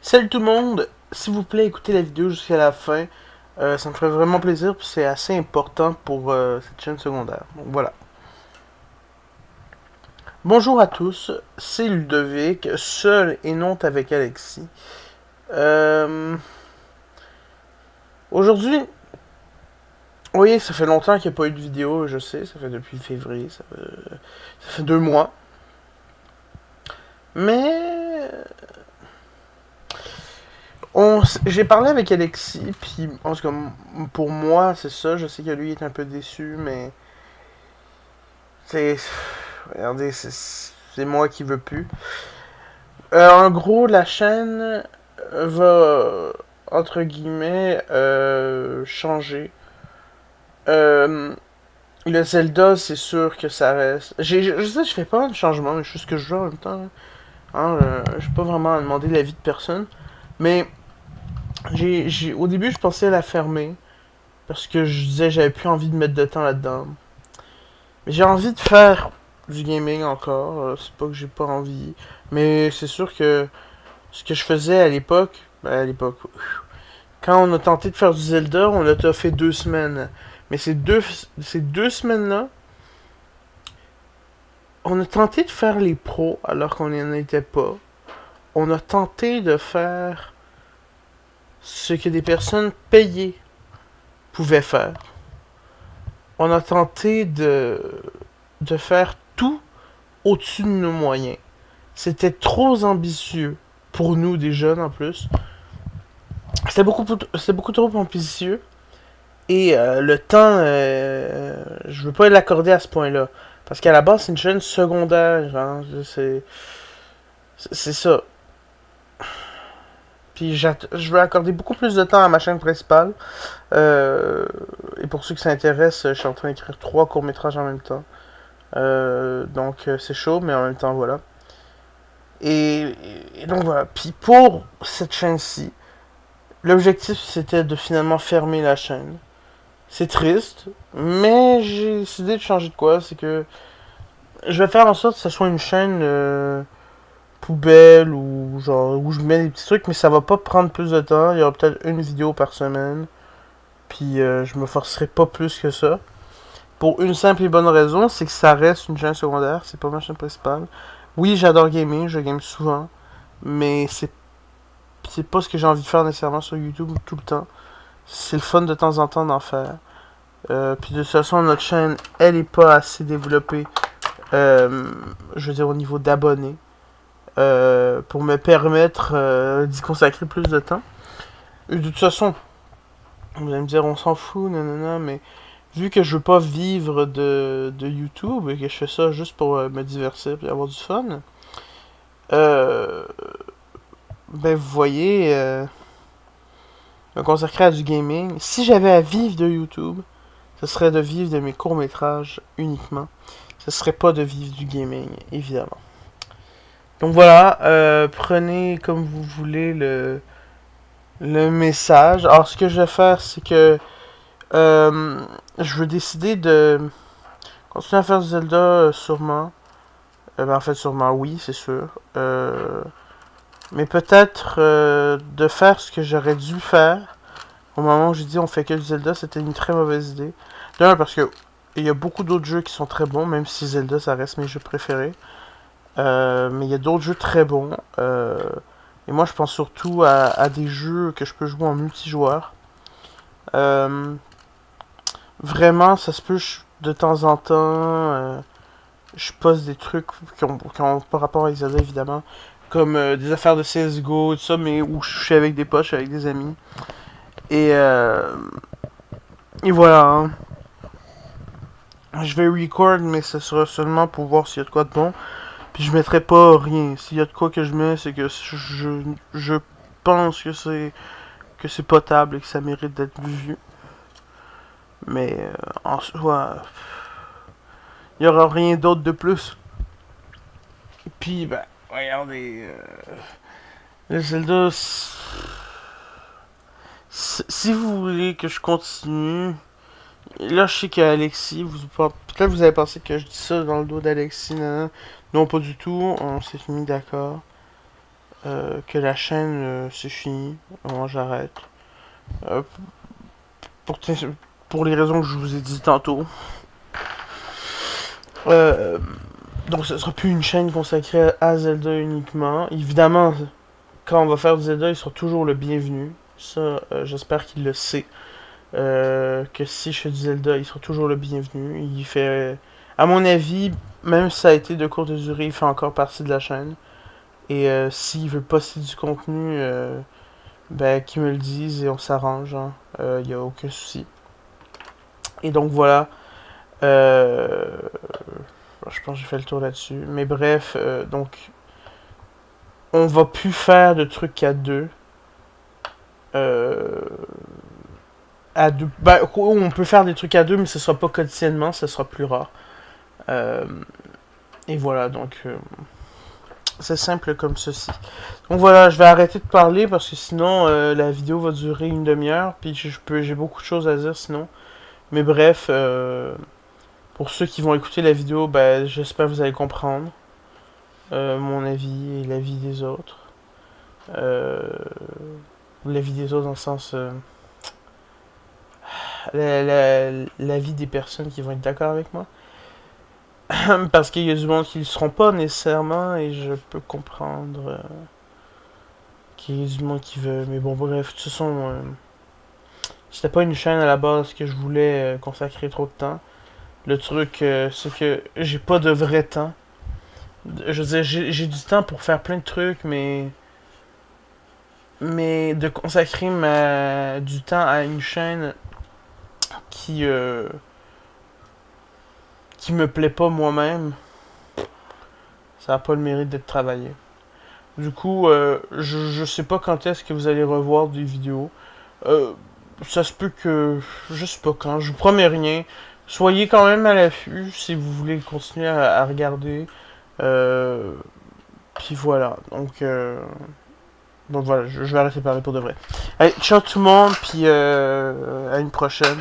Salut tout le monde, s'il vous plaît écoutez la vidéo jusqu'à la fin, ça me ferait vraiment plaisir puis c'est assez important pour cette chaîne secondaire. Donc voilà. Bonjour à tous, c'est Ludovic, seul et non avec Alexis. Euh, Aujourd'hui, oui, ça fait longtemps qu'il n'y a pas eu de vidéo, je sais, ça fait depuis février, ça fait 2 mois. Mais j'ai parlé avec Alexis, puis en tout cas, pour moi, c'est ça. Je sais que lui est un peu déçu, mais c'est. Regardez, c'est moi qui veux plus. En gros, la chaîne va, entre guillemets, changer. Euh, le Zelda, c'est sûr que ça reste. Je sais, je fais pas mal de changements, mais je fais ce que je veux en même temps. Hein, je pas vraiment demander l'avis de personne. Mais au début, je pensais la fermer. Parce que je disais j'avais plus envie de mettre de temps là-dedans. Mais j'ai envie de faire du gaming encore. C'est pas que j'ai pas envie. Mais c'est sûr que ce que je faisais à l'époque, quand on a tenté de faire du Zelda, on a fait 2 semaines. Mais ces deux semaines-là, on a tenté de faire les pros alors qu'on n'en était pas. On a tenté de faire ce que des personnes payées pouvaient faire. On a tenté de faire tout au-dessus de nos moyens. C'était trop ambitieux pour nous, des jeunes en plus. C'était beaucoup trop ambitieux. Et le temps, je veux pas l'accorder à ce point-là. Parce qu'à la base, c'est une chaîne secondaire. Hein, c'est ça. Puis je veux accorder beaucoup plus de temps à ma chaîne principale. Et pour ceux qui s'intéressent, je suis en train d'écrire 3 courts-métrages en même temps. Donc c'est chaud, mais en même temps, voilà. Et donc voilà. Puis pour cette chaîne-ci, l'objectif c'était de finalement fermer la chaîne. C'est triste, mais j'ai décidé de changer de quoi. C'est que je vais faire en sorte que ce soit une chaîne poubelle ou genre où je mets des petits trucs, mais ça va pas prendre plus de temps. Il y aura peut-être une vidéo par semaine. Puis je me forcerai pas plus que ça. Pour une simple et bonne raison, c'est que ça reste une chaîne secondaire, c'est pas ma chaîne principale. Oui, j'adore gamer, je game souvent, mais c'est pas ce que j'ai envie de faire nécessairement sur YouTube tout le temps. C'est le fun de temps en temps d'en faire. Puis de toute façon, notre chaîne, elle est pas assez développée, je veux dire au niveau d'abonnés, pour me permettre d'y consacrer plus de temps. Et de toute façon, vous allez me dire, on s'en fout, nanana, mais vu que je veux pas vivre de YouTube et que je fais ça juste pour me divertir et avoir du fun, euh, ben vous voyez, me consacrer à du gaming. Si j'avais à vivre de YouTube, ce serait de vivre de mes courts-métrages uniquement. Ce serait pas de vivre du gaming, évidemment. Donc voilà, prenez comme vous voulez le message. Alors ce que je vais faire, c'est que je veux décider de continuer à faire Zelda sûrement. En fait, sûrement oui, c'est sûr. Mais peut-être de faire ce que j'aurais dû faire au moment où j'ai dit on fait que du Zelda, c'était une très mauvaise idée. D'un, parce que il y a beaucoup d'autres jeux qui sont très bons, même si Zelda ça reste mes jeux préférés. Mais il y a d'autres jeux très bons. Et moi je pense surtout à des jeux que je peux jouer en multijoueur. Euh, Vraiment, ça se peut de temps en temps. Je poste des trucs qui ont pas rapport avec Zelda évidemment. Comme des affaires de CSGO, tout ça, mais où je suis avec des potes, je suis avec des amis. Et, et voilà. Hein. Je vais record, mais ce sera seulement pour voir s'il y a de quoi de bon. Puis je mettrai pas rien. S'il y a de quoi que je mets, c'est que je pense que c'est potable et que ça mérite d'être vu. Mais en soi, il y aura rien d'autre de plus. Et puis, ben, regardez. Le Zelda. Si vous voulez que je continue. Là, je sais qu'Alexis, peut-être vous avez pensé que je dis ça dans le dos d'Alexis, non, non, pas du tout, on s'est mis d'accord. que la chaîne, c'est fini. Moi, j'arrête. Euh, pour, pour les raisons que je vous ai dit tantôt. Euh, donc, ce sera plus une chaîne consacrée à Zelda uniquement. Évidemment, quand on va faire du Zelda, il sera toujours le bienvenu. Ça, j'espère qu'il le sait. Que si je fais du Zelda, il sera toujours le bienvenu. Il fait, à mon avis, même si ça a été de courte durée, il fait encore partie de la chaîne. Et s'il veut poster du contenu, ben qu'il me le dise et on s'arrange. Hein. Y a aucun souci. Et donc voilà. Euh, je pense que j'ai fait le tour là-dessus. Mais bref, donc on va plus faire de trucs à deux. Euh, à deux. Ben, on peut faire des trucs à deux, mais ce sera pas quotidiennement, ce sera plus rare. Euh, et voilà, donc c'est simple comme ceci. Donc voilà, je vais arrêter de parler parce que sinon la vidéo va durer une demi-heure, puis j'ai beaucoup de choses à dire sinon. Mais bref, pour ceux qui vont écouter la vidéo, ben, j'espère que vous allez comprendre mon avis et l'avis des autres. Euh, l'avis des autres dans le sens... l'avis des personnes qui vont être d'accord avec moi. Parce qu'il y a du monde qui ne le seront pas nécessairement et je peux comprendre qu'il y a du monde qui veut. Mais bon, bref, de toute façon, c'était pas une chaîne à la base que je voulais consacrer trop de temps. Le truc, c'est que j'ai pas de vrai temps. Je veux dire, j'ai du temps pour faire plein de trucs, mais de consacrer du temps à une chaîne qui, euh, qui me plaît pas moi-même, ça a pas le mérite d'être travaillé. Du coup, je sais pas quand est-ce que vous allez revoir des vidéos. Euh, Ça se peut que... Je sais pas quand, je vous promets rien. Soyez quand même à l'affût si vous voulez continuer à regarder. Euh, Puis voilà, donc voilà, je vais arrêter de parler pour de vrai. Allez, ciao tout le monde, puis à une prochaine.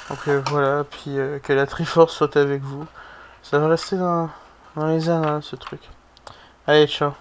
Donc voilà, puis que la Triforce soit avec vous. Ça va rester dans les annales, ce truc. Allez, ciao.